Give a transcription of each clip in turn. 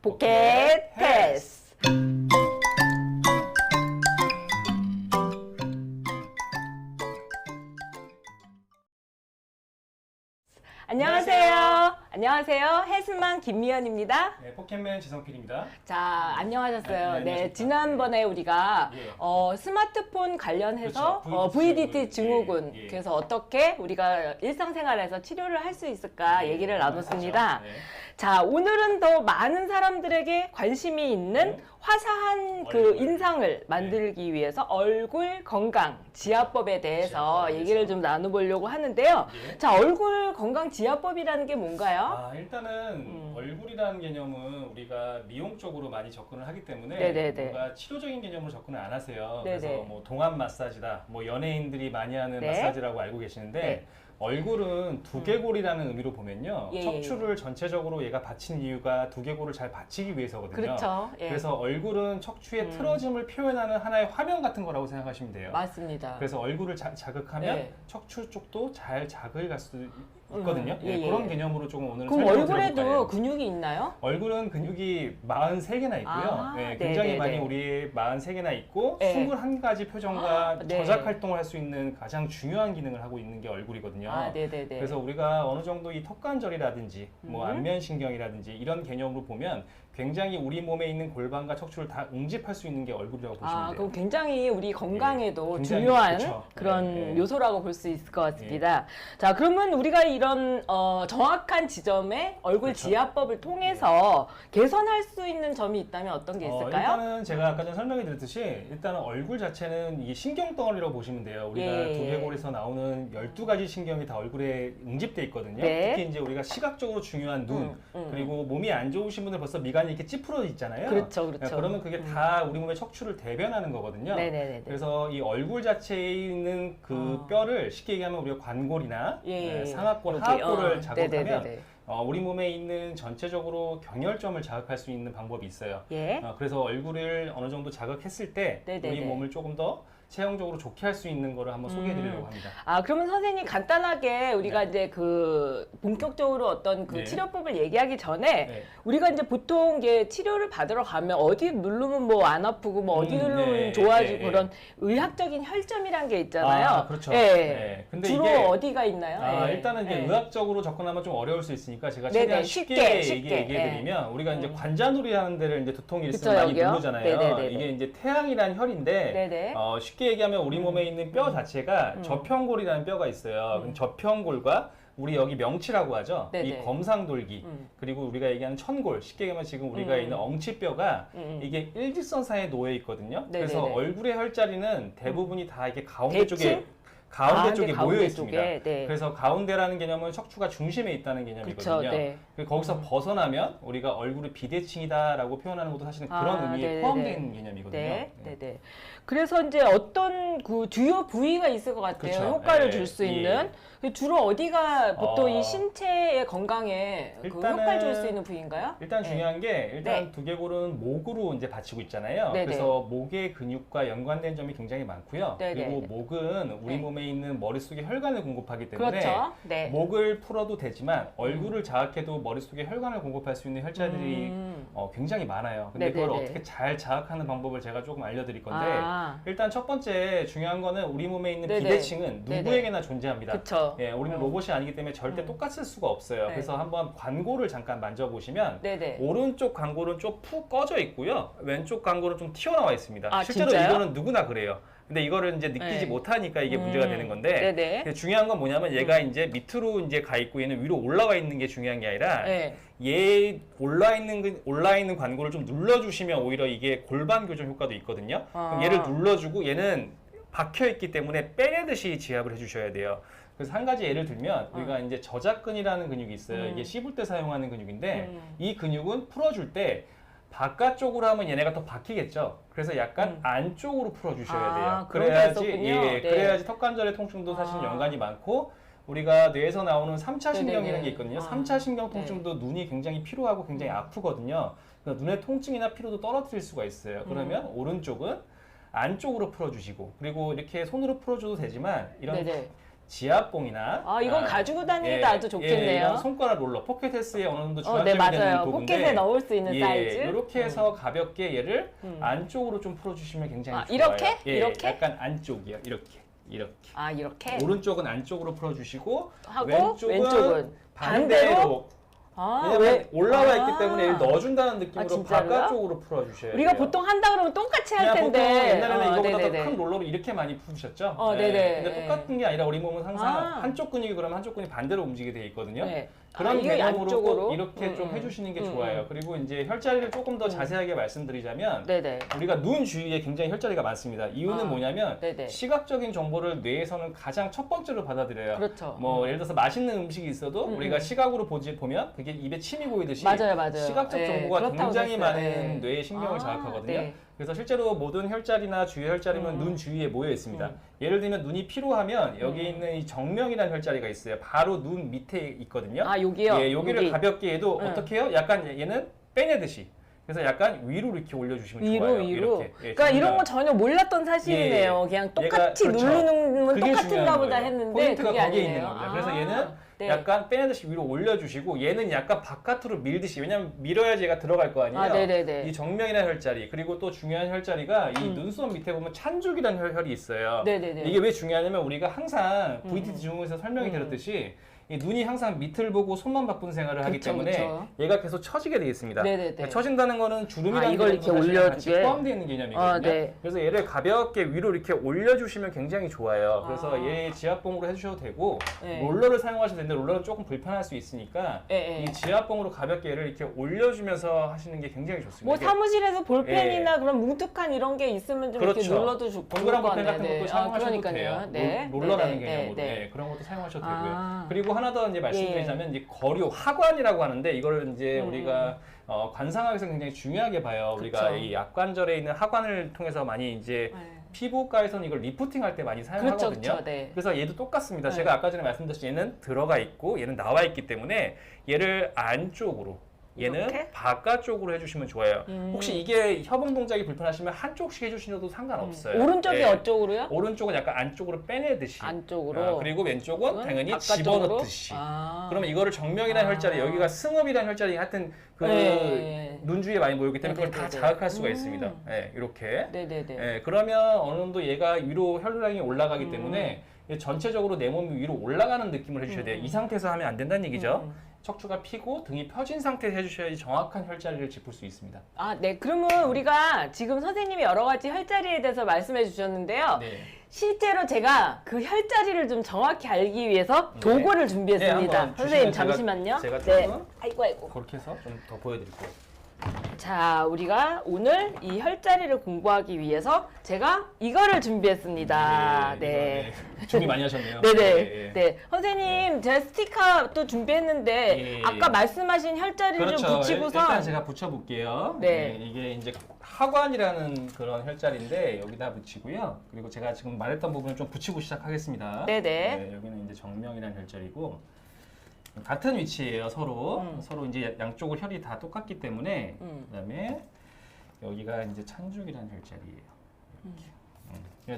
포켓 테스트. 안녕하세요. 안녕하세요. 헬스만 김미연입니다. 네, 포켓맨 지성필입니다. 자, 안녕하셨어요. 네, 네, 안녕하십니까. 지난번에 우리가 예. 스마트폰 관련해서 그렇죠. VDT 증후군, 예, 예. 그래서 어떻게 우리가 일상생활에서 치료를 할 수 있을까 얘기를 나눴습니다. 네. 자, 오늘은 더 많은 사람들에게 관심이 있는 네. 화사한 그 얼굴. 인상을 만들기 위해서 얼굴 건강 지압법에 대해서 지압법에 얘기를 대해서. 좀 나눠보려고 하는데요. 예. 자, 얼굴 건강 지압법이라는 게 뭔가요? 일단은 얼굴이라는 개념은 우리가 미용 쪽으로 많이 접근을 하기 때문에 네네네. 뭔가 치료적인 개념으로 접근을 안 하세요. 네네. 그래서 뭐 동안 마사지다, 뭐 연예인들이 많이 하는 네. 마사지라고 알고 계시는데 네. 얼굴은 두개골이라는 의미로 보면요. 예, 예. 척추를 전체적으로 얘가 받친 이유가 두개골을 잘 받치기 위해서거든요. 그렇죠. 예. 그래서 얼굴은 척추의 틀어짐을 표현하는 하나의 화면 같은 거라고 생각하시면 돼요. 맞습니다. 그래서 얼굴을 자극하면 네. 척추 쪽도 잘 자극이 갈 수 있거든요. 예, 예. 그런 개념으로 조금 오늘 그럼 설명을 얼굴에도 드려볼까요? 근육이 있나요? 얼굴은 근육이 43개나 있고요. 아, 네, 네, 굉장히 네, 많이 네. 우리 43개나 있고 네. 21가지 표정과 네. 저작 활동을 할 수 있는 가장 중요한 기능을 하고 있는 게 얼굴이거든요. 아, 네네네. 그래서 우리가 어느 정도 이 턱관절이라든지 뭐 음. 안면신경이라든지 이런 개념으로 보면 굉장히 우리 몸에 있는 골반과 척추를 다 응집할 수 있는 게 얼굴이라고 보시면 아, 돼요. 그럼 굉장히 우리 건강에도 굉장히, 중요한 그쵸. 그런 네, 네. 요소라고 볼 수 있을 것 같습니다. 자, 그러면 우리가 이런 정확한 지점에 얼굴 그쵸. 지압법을 통해서 개선할 수 있는 점이 있다면 어떤 게 있을까요? 일단은 제가 아까 전에 설명해 드렸듯이 일단은 얼굴 자체는 이게 신경 덩어리라고 보시면 돼요. 우리가 예. 두개골에서 나오는 12가지 신경이 다 얼굴에 응집돼 있거든요. 네. 특히 이제 우리가 시각적으로 중요한 눈, 그리고 몸이 안 좋으신 분들 벌써 미간이 이렇게 찌푸러져 있잖아요. 그렇죠, 그렇죠. 그러면 그게 다 우리 몸의 척추를 대변하는 거거든요. 네네네. 그래서 이 얼굴 자체에 있는 그 뼈를 쉽게 얘기하면 우리가 관골이나 예. 상악골, 여기, 하악골을 자극하면 네네네네. 우리 몸에 있는 전체적으로 경혈점을 자극할 수 있는 방법이 있어요. 예. 그래서 얼굴을 어느 정도 자극했을 때 네네네. 우리 몸을 조금 더 체형적으로 좋게 할 수 있는 거를 한번 소개해 드리려고 합니다. 아, 그러면 선생님 간단하게 우리가 네. 이제 그 본격적으로 어떤 그 네. 치료법을 얘기하기 전에 네. 우리가 이제 보통 이게 치료를 받으러 가면 어디 누르면 뭐 안 아프고 뭐 어디 누르면 네, 좋아지고 네, 그런 의학적인 혈점이란 게 있잖아요. 그렇죠. 예. 네. 근데 주로 이게 어디가 있나요? 예. 일단은 이게 예. 의학적으로 접근하면 좀 어려울 수 있으니까 제가 네네, 최대한 쉽게, 쉽게 쉽게. 얘기해드리면 우리가 이제 관자놀이 하는 데를 이제 두통이 그쵸, 있으면 많이 여기요? 누르잖아요. 네네네네. 이게 이제 태양이라는 혈인데 네네. 쉽게 얘기하면 우리 몸에 있는 뼈 자체가 저평골이라는 뼈가 있어요. 그럼 저평골과 우리 여기 명치라고 하죠. 네네. 이 검상돌기 그리고 우리가 얘기하는 천골 쉽게 얘기하면 지금 우리가 있는 엉치뼈가 이게 일직선상에 놓여 있거든요. 네네네. 그래서 얼굴의 혈자리는 대부분이 다 이게 가운데 대칭? 쪽에 가운데 쪽에 가운데 모여 있습니다. 쪽에, 네. 그래서 가운데라는 개념은 척추가 중심에 있다는 개념이거든요. 그쵸, 네. 그리고 거기서 벗어나면 우리가 얼굴이 비대칭이다라고 표현하는 것도 사실은 그런 의미에 네네네. 포함된 개념이거든요. 네, 네. 네, 네. 그래서 이제 어떤 그 주요 부위가 있을 것 같아요. 그쵸. 효과를 네, 줄 수 예. 있는. 주로 어디가 보통 어, 이 신체의 건강에 그 일단은- 효과를 줄 수 있는 부위인가요? 일단 네. 중요한 게 일단 네. 두개골은 목으로 이제 받치고 있잖아요. 네네. 그래서 목의 근육과 연관된 점이 굉장히 많고요. 네네. 그리고 목은 우리 네. 몸에 있는 머릿속에 혈관을 공급하기 때문에 그렇죠. 네. 목을 풀어도 되지만 얼굴을 자극해도 머릿속에 혈관을 공급할 수 있는 혈자들이 굉장히 많아요. 근데 그걸 네네네. 어떻게 잘 자극하는 방법을 제가 조금 알려드릴 건데 아. 일단 첫 번째 중요한 거는 우리 몸에 있는 네네. 비대칭은 네네. 누구에게나 존재합니다. 그쵸. 예, 우리는 로봇이 아니기 때문에 절대 똑같을 수가 없어요. 네. 그래서 한번 관골을 잠깐 만져보시면 네네. 오른쪽 관골은 좀 푹 꺼져 있고요. 왼쪽 관골은 좀 튀어나와 있습니다. 아, 실제로 진짜요? 이거는 누구나 그래요. 근데 이거를 이제 느끼지 네. 못하니까 이게 문제가 되는 건데 네네. 근데 중요한 건 뭐냐면 얘가 이제 밑으로 이제 가 있고 얘는 위로 올라와 있는 게 중요한 게 아니라 네. 얘 올라 있는 관골을 좀 눌러주시면 오히려 이게 골반 교정 효과도 있거든요. 그럼 아. 얘를 눌러주고 얘는 박혀 있기 때문에 빼내듯이 지압을 해주셔야 돼요. 그래서 한 가지 예를 들면 우리가 이제 저작근이라는 근육이 있어요. 이게 씹을 때 사용하는 근육인데 이 근육은 풀어줄 때 바깥쪽으로 하면 얘네가 더 박히겠죠. 그래서 약간 안쪽으로 풀어주셔야 돼요. 아, 그런 게 그래야지 있었군요. 네. 그래야지 턱관절의 통증도 사실 연관이 많고 우리가 뇌에서 나오는 3차 신경이라는 게 있거든요. 3차 신경 통증도 눈이 굉장히 피로하고 굉장히 아프거든요. 그러니까 눈의 통증이나 피로도 떨어뜨릴 수가 있어요. 그러면 오른쪽은 안쪽으로 풀어주시고 그리고 이렇게 손으로 풀어줘도 되지만 이런 네네. 지압봉이나 이건 가지고 다니기도 아주 좋겠네요. 이런 손가락 롤러, 포켓에스에 어느 정도 네, 중앙적인 맞아요. 도구인데 포켓에 넣을 수 있는 사이즈. 이렇게 해서 가볍게 얘를 안쪽으로 좀 풀어주시면 굉장히 좋아요. 이렇게? 예, 이렇게? 약간 안쪽이요. 이렇게. 이렇게 오른쪽은 안쪽으로 풀어주시고 하고 왼쪽은 반대로? 반대로. 왜냐면 올라와 있기 때문에 얘를 넣어준다는 느낌으로 진짜로요? 바깥쪽으로 풀어주셔야 돼요. 우리가 보통 한다 그러면 똑같이 할 그냥 텐데. 보통 옛날에는 이거보다 네네네. 더 큰 롤러로 이렇게 많이 푸셨죠? 네네. 근데 똑같은 게 아니라 우리 몸은 항상 아. 한쪽 근육이 그러면 한쪽 근육이 반대로 움직이게 돼 있거든요. 네. 그런 이게 개념으로 안쪽으로? 꼭 이렇게 좀 해주시는 게 좋아요. 그리고 이제 혈자리를 조금 더 자세하게 말씀드리자면 네네. 우리가 눈 주위에 굉장히 혈자리가 많습니다. 이유는 뭐냐면 네네. 시각적인 정보를 뇌에서는 가장 첫 번째로 받아들여요. 그렇죠. 뭐 예를 들어서 맛있는 음식이 있어도 우리가 시각으로 보면 그게 입에 침이 보이듯이 맞아요. 시각적 네, 정보가 그렇다고 굉장히 됐어요. 많은 네. 뇌의 신경을 자극하거든요. 네. 그래서 실제로 모든 혈자리나 주위 혈자리는 눈 주위에 모여 있습니다. 예를 들면 눈이 피로하면 여기 있는 이 정명이라는 혈자리가 있어요. 바로 눈 밑에 있거든요. 여기요? 예, 여기를 여기. 가볍게 해도 어떻게 해요? 약간 얘는 빼내듯이. 그래서 약간 위로 이렇게 올려주시면 좋아요. 위로. 이렇게. 예, 그러니까 이런 정말. 거 전혀 몰랐던 사실이네요. 그냥 똑같이 그렇죠. 누르는 건 그게 똑같은가 중요한 보다 거예요. 했는데 포인트가 그게 거기에 아니네요. 있는 겁니다. 그래서 얘는 네. 약간 빼내듯이 위로 올려주시고 얘는 약간 바깥으로 밀듯이, 왜냐면 밀어야지 얘가 들어갈 거 아니에요. 네네네. 이 정명이라는 혈자리, 그리고 또 중요한 혈자리가 이 눈썹 밑에 보면 찬죽이라는 혈이 있어요. 네네네. 이게 왜 중요하냐면 우리가 항상 VT 중에서 설명이 드렸듯이 이 눈이 항상 밑을 보고 손만 바쁜 생활을 하기 그쵸, 때문에 그쵸. 얘가 계속 처지게 되어 있습니다. 네네네. 그러니까 처진다는 거는 주름이라는 이걸 이렇게 개념도 사실 같이 올려주게? 포함되어 있는 개념이거든요. 네. 그래서 얘를 가볍게 위로 이렇게 올려주시면 굉장히 좋아요. 그래서 얘 지압봉으로 해주셔도 되고 네. 롤러를 사용하셔도 되는데 롤러는 조금 불편할 수 있으니까 네. 이 지압봉으로 가볍게 얘를 이렇게 올려주면서 하시는 게 굉장히 좋습니다. 뭐 이게 사무실에서 볼펜이나 그런 뭉툭한 이런 게 있으면 좀 이렇게 그렇죠. 눌러도 좋고 동그란 볼펜 같은 것도 사용하셔도 그러니까요. 돼요. 네. 롤러라는 네. 개념으로. 네. 네, 그런 것도 사용하셔도 아. 되고요. 그리고 하나 더 이제 말씀드리자면 이제 거류, 하관이라고 하는데 이거를 이제 우리가 관상학에서 굉장히 중요하게 봐요. 우리가 그쵸. 이 약관절에 있는 하관을 통해서 많이 이제 네. 피부과에서는 이걸 리프팅 할 때 많이 사용하거든요. 그렇죠. 네. 그래서 얘도 똑같습니다. 네. 제가 아까 전에 말씀드렸듯이 얘는 들어가 있고 얘는 나와 있기 때문에 얘를 안쪽으로, 얘는 이렇게? 바깥쪽으로 해주시면 좋아요. 혹시 이게 협응 동작이 불편하시면 한쪽씩 해주셔도 상관없어요. 오른쪽이 예. 어쪽으로요? 오른쪽은 약간 안쪽으로 빼내듯이. 안쪽으로. 그리고 왼쪽은 당연히 바깥쪽으로? 집어넣듯이. 아. 그러면 이거를 정명이라는 혈자리, 여기가 승업이라는 혈자리, 하여튼 그 네. 눈 주위에 많이 모이기 때문에 그걸 다 네네네네. 자극할 수가 있습니다. 예, 이렇게. 네네네. 예, 그러면 어느 정도 얘가 위로 혈당이 올라가기 때문에 전체적으로 내 몸이 위로 올라가는 느낌을 해주셔야 돼요. 이 상태에서 하면 안 된다는 얘기죠. 척추가 피고 등이 펴진 상태에서 해주셔야지 정확한 혈자리를 짚을 수 있습니다. 네. 그러면 우리가 지금 선생님이 여러 가지 혈자리에 대해서 말씀해 주셨는데요. 네. 실제로 제가 그 혈자리를 좀 정확히 알기 위해서 도구를 준비했습니다. 한번 선생님 주시면 잠시만요. 제가 네. 조금 아이고. 그렇게 해서 좀 더 보여드릴게요. 자, 우리가 오늘 이 혈자리를 공부하기 위해서 제가 이거를 준비했습니다. 네. 이거, 준비 많이 하셨네요. 네네. 예, 예. 네. 선생님, 제가 스티커 또 준비했는데, 예, 예. 아까 말씀하신 혈자리를 그렇죠. 좀 붙이고서. 일단 제가 붙여볼게요. 네. 이게 이제 하관이라는 그런 혈자리인데 여기다 붙이고요. 그리고 제가 지금 말했던 부분을 좀 붙이고 시작하겠습니다. 네네. 네, 여기는 이제 정명이라는 혈자리고 같은 위치예요. 서로 이제 양쪽을 혈이 다 똑같기 때문에 그다음에 여기가 이제 찬죽이라는 혈자리예요.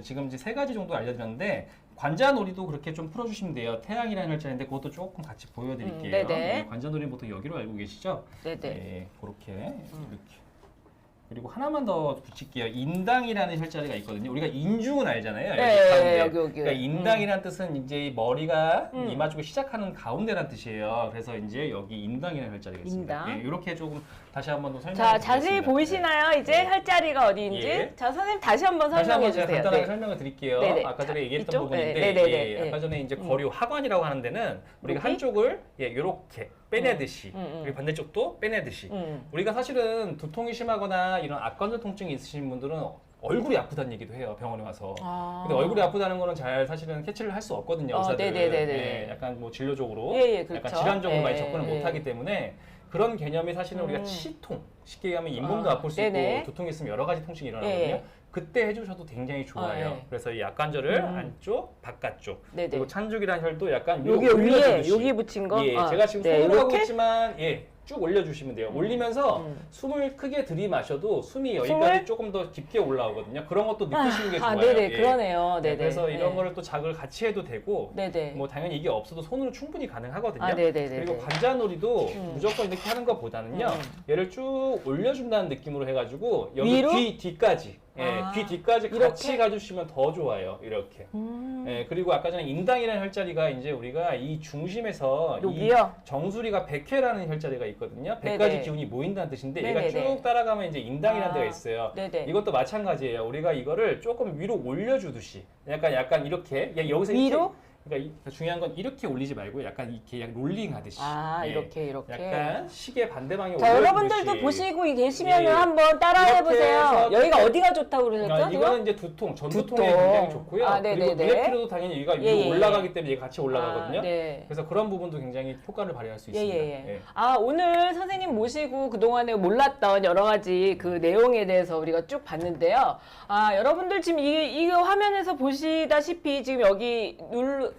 지금 이제 3가지 정도 알려드렸는데 관자놀이도 그렇게 좀 풀어주시면 돼요. 태양이라는 혈자리인데 그것도 조금 같이 보여드릴게요. 네네. 네, 관자놀이는 보통 여기로 알고 계시죠? 네네. 네, 그렇게 이렇게. 그리고 하나만 더 붙일게요. 인당이라는 혈자리가 있거든요. 우리가 인중은 알잖아요. 여기 네, 가운데. 여기. 그러니까 인당이라는 뜻은 이제 이 머리가 이마 쪽에 시작하는 가운데라는 뜻이에요. 그래서 이제 여기 인당이라는 혈자리가 있습니다. 인당. 예, 이렇게 조금 다시 한번 더 설명해 자, 드리겠습니다. 자세히 보이시나요? 이제 혈자리가 어디인지? 예. 자, 선생님 다시 한번 다시 설명해 한번 제가 주세요. 간단하게 네. 설명을 드릴게요. 네네. 아까 전에 자, 얘기했던 이쪽? 부분인데 네, 네네네. 예, 아까 전에 이제 거류 하관이라고 하는 데는 우리가 여기? 한쪽을 이렇게 빼내듯이 음. 그리고 반대쪽도 빼내듯이 음. 우리가 사실은 두통이 심하거나 이런 악관절 통증이 있으신 분들은 얼굴이 아프다는 얘기도 해요, 병원에 와서. 근데 얼굴이 아프다는 거는 잘 사실은 캐치를 할 수 없거든요, 의사들. 네네네네. 예, 약간 뭐 진료적으로, 예, 그렇죠. 약간 질환적으로 많이 예, 접근을 예. 못하기 때문에 그런 개념이 사실은 우리가 치통, 쉽게 얘기하면 잇몸도 아플 수 네네. 있고 두통이 있으면 여러 가지 통증이 일어나거든요. 예. 그때 해주셔도 굉장히 좋아요. 예. 그래서 이 약관절을 안쪽, 바깥쪽, 네네. 그리고 찬죽이라는 혈도 약간 위로 여기 위에 올려주듯이. 여기 붙인 거. 예, 제가 지금 네, 손으로 하고 이렇게? 있지만 쭉 올려주시면 돼요. 올리면서 숨을 크게 들이마셔도 숨이 여기까지 숨을? 조금 더 깊게 올라오거든요. 그런 것도 느끼시는 게 좋아요. 네네, 예. 그러네요. 네네. 그래서 이런 네. 거를 또 자극을 같이 해도 되고, 네네. 뭐 당연히 이게 없어도 손으로 충분히 가능하거든요. 네네네. 그리고 관자놀이도 무조건 이렇게 하는 것보다는요, 얘를 쭉 올려준다는 느낌으로 해가지고 여기 위로? 귀 뒤까지, 예, 귀 뒤까지 같이 이렇게? 가주시면 더 좋아요. 이렇게. 예, 그리고 아까 전에 인당이라는 혈자리가 이제 우리가 이 중심에서 이 여기요? 정수리가 100회라는 혈자리가 있거든요. 100가지 네네. 기운이 모인다는 뜻인데 네네네. 얘가 쭉 따라가면 이제 인당이라는 데가 있어요. 네네. 이것도 마찬가지예요. 우리가 이거를 조금 위로 올려주듯이 약간 이렇게 여기서 위로? 이렇게, 그러니까 중요한 건 이렇게 올리지 말고 약간 이렇게 롤링 하듯이. 예. 이렇게. 약간 시계 반대방에 자, 올려주듯이. 여러분들도 보시고 계시면 예. 한번 따라해 이렇게 보세요. 해서 여기가 어디가 좋다고 그러셨죠? 이거는 이제 두통, 전두통에 두통. 굉장히 좋고요. 아, 그리고 네네네. 눈의 피로도 당연히 얘가 위로 예. 올라가기 때문에 얘가 같이 올라가거든요. 네. 그래서 그런 부분도 굉장히 효과를 발휘할 수 있습니다. 예. 오늘 선생님 모시고 그동안에 몰랐던 여러 가지 그 내용에 대해서 우리가 쭉 봤는데요. 여러분들 지금 이 화면에서 보시다시피 지금 여기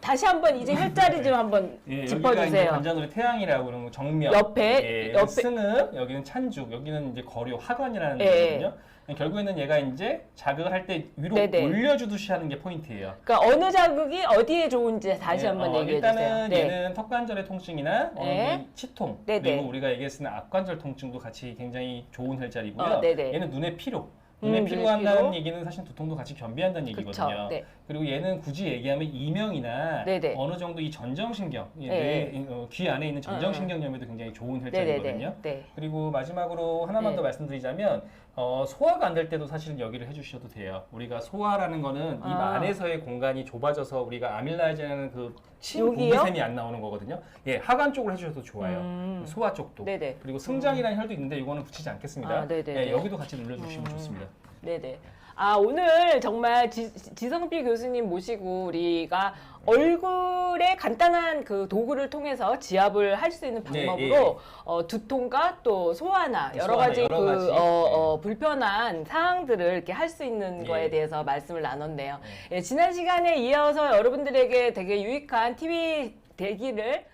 다시 한번 이제 혈자리 좀 한번 여기가 이제 짚어주세요. 관자놀이 태양이라고 그러는 거 정면, 옆에 승읍, 여기는 찬죽, 여기는 이제 거류, 하관이라는 예. 거거든요. 결국에는 얘가 이제 자극을 할 때 위로 네네. 올려주듯이 하는 게 포인트예요. 그러니까 어느 자극이 어디에 좋은지 다시 한번 얘기해 주세요. 일단은 얘는 턱관절의 통증이나 네. 치통, 네네. 그리고 우리가 얘기했으는 앞관절 통증도 같이 굉장히 좋은 혈자리고요. 네네. 얘는 눈의 피로. 눈에 눈의 피로한다는 피로. 얘기는 사실 두통도 같이 겸비한다는 얘기거든요. 그쵸, 네. 그리고 얘는 굳이 얘기하면 이명이나 네네. 어느 정도 이 전정신경, 네. 귀 안에 있는 전정신경염에도 굉장히 좋은 혈자리거든요. 네. 그리고 마지막으로 하나만 네. 더 말씀드리자면 소화가 안 될 때도 사실 여기를 해주셔도 돼요. 우리가 소화라는 거는 입 안에서의 공간이 좁아져서 우리가 아밀라이제라는 그 침공기샘이 안 나오는 거거든요. 예, 하관 쪽으로 해주셔도 좋아요. 소화 쪽도. 네네. 그리고 승장이라는 혈도 있는데 이거는 붙이지 않겠습니다. 네네네. 예, 여기도 같이 눌러주시면 좋습니다. 네네. 오늘 정말 지성필 교수님 모시고 우리가 얼굴에 간단한 그 도구를 통해서 지압을 할 수 있는 방법으로 두통과 또 소화나 여러 가지 불편한 사항들을 이렇게 할 수 있는 거에 대해서 말씀을 나눴네요. 예, 지난 시간에 이어서 여러분들에게 되게 유익한 TV 되기를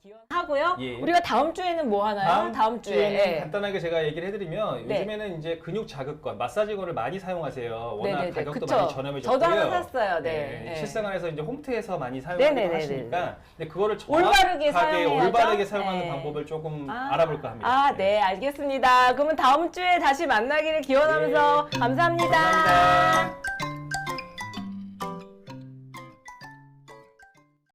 기원하고요. 예. 우리가 다음 주에는 뭐 하나요? 다음 주에 간단하게 제가 얘기를 해드리면 네. 요즘에는 이제 근육 자극권, 마사지건을 많이 사용하세요. 워낙 네네네. 가격도 그쵸. 많이 저렴해졌고요. 저도 하나 샀어요. 네. 네. 실생활에서 이제 홈트에서 많이 사용하기도 네네네네. 하시니까 근데 그거를 올바르게 정확하게 사용해야죠. 올바르게 사용하는 네. 방법을 조금 알아볼까 합니다. 네, 알겠습니다. 그러면 다음 주에 다시 만나기를 기원하면서 감사합니다. 감사합니다.